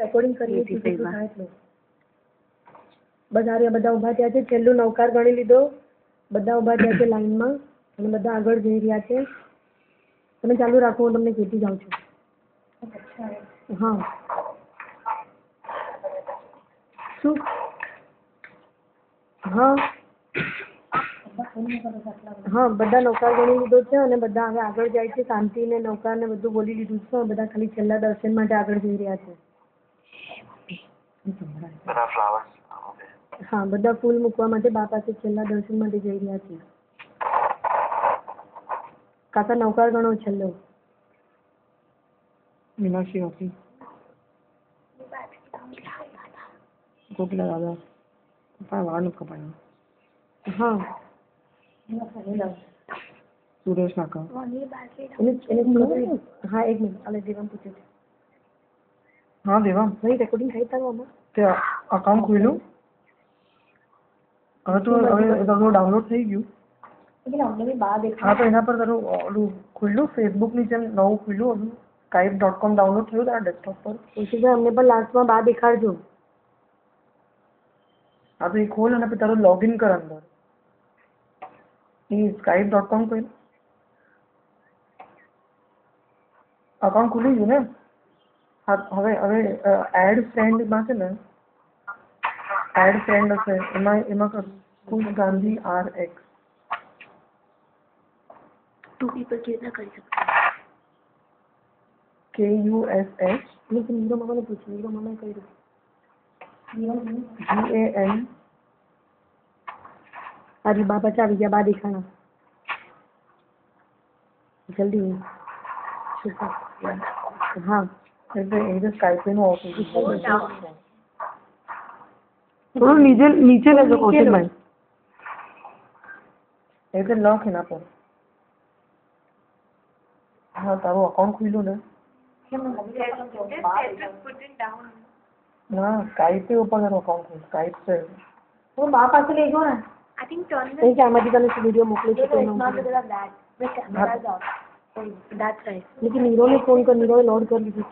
Recording કરીએ છીએ કેટલું થાય એટલું. બધા ઊભા થયા છે. છેલ્લું નવકાર ગણી લીધો. બધા ઊભા થયા છે લાઈનમાં અને બધા આગળ જઈ રહ્યા છે. તમે ચાલુ રાખો, હું તમને કહેતી જાઉં છું. હા શું? હા હા, બધા નૌકાર ગણી લીધો છે અને બધા હવે આગળ જાય છે. શાંતિ ને નૌકાર ને બધું બોલી લીધું છે. બધા ખાલી છેલ્લા દર્શન માટે આગળ જઈ રહ્યા છે. હા, બધા ફૂલ મૂકવા માટે બા પાસે છેલ્લા દર્શન માટે જઈ રહ્યા છે. કાકા નૌકાર ગણો છેલ્લો. મીનાક્ષી હતી ગોપલા દાદા વાળ નથી કપાયા. હા સુરેશ કાકા. હા એક મિનિટ અલે દેવામ પૂછે છે. હા દેવામ ભાઈ રેકોર્ડિંગ થાય તારું આમાં તે અકાઉન્ટ ખોલ્યું હવે તો હવે તારું ડાઉનલોડ થઈ ગયું. હા તો એના પર તારું ઓલું ખુલ્લું ફેસબુક ની જેમ નવું ખુલ્લું હતું skype.com ડાઉનલોડ થયું તારા ડેસ્કટોપ પર. પછી અમને પણ લાસ્ટમાં બા દેખાડજો. હા તો એ ખોલ અને પછી તારું લોગિન કર અંદર. એ skype.com કોઈ અકાઉન્ટ ખુલી ગયું ને? હા હવે એડ ફ્રેન્ડમાં છે ને એડ ફ્રેન્ડ હશે એમાં કર કુશ ગાંધી RX. टू पीपल की ना कर सकते KUSH लेकिन नीरो मामा ने पूछा. नीरो मामा कही GAN. अरे बा बचा भी गया. बा दिखाना जल्दी. हाँ થોડું નીચે લેજો કૌશિકભાઈ. એટલે લખ એના પર. હા તારું અકાઉન્ટ ખુલ્લું ને? ના સ્કાઈપ ઉપર તારું અકાઉન્ટ ખુલ્લું. સ્કાઈપ છે હું બા પાસે લઈ ગયો ને. आई थिंक टर्न એ કે આમાંથી તને વિડીયો મોકલું છું. दैट्स राइट लेकिन नीरो ने फोन कर. नीरो लोड कर लीजिए.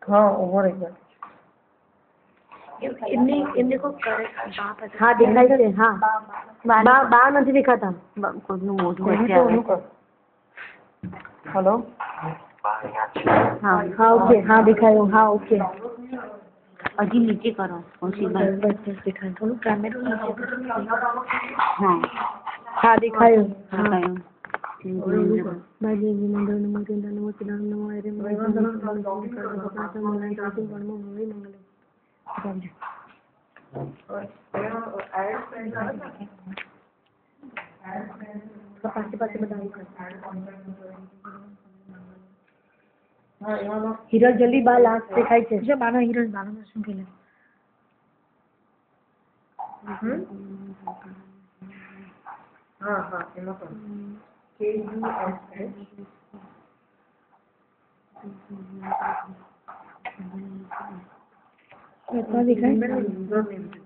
हाँ ओवर एक बार એમને કો કરે બાપ હા દેખાય છે. હા બા નથી દેખાતા. કોઈનું મોઢું વચ્ચે આવે છે. હેલો હા હા ઓકે. હા દેખાયું. હા ઓકે હજી નીચે કરો કૌશિકભાઈ. બસ દેખાય. થોડું કેમેરો નીચે કરો. હા હા દેખાયું. હા બતાયું બાજી મંગળ નમો કેન્દ્ર નમો સિદ્ધાંત નમો હરે પાસે પાસે બધા હિરલ જલ્દી બા લાસ્ટ દેખાય છે. જો બાનો હિરલ બાનો શું કે હા હા એમાં પણ KUSH દેખાય.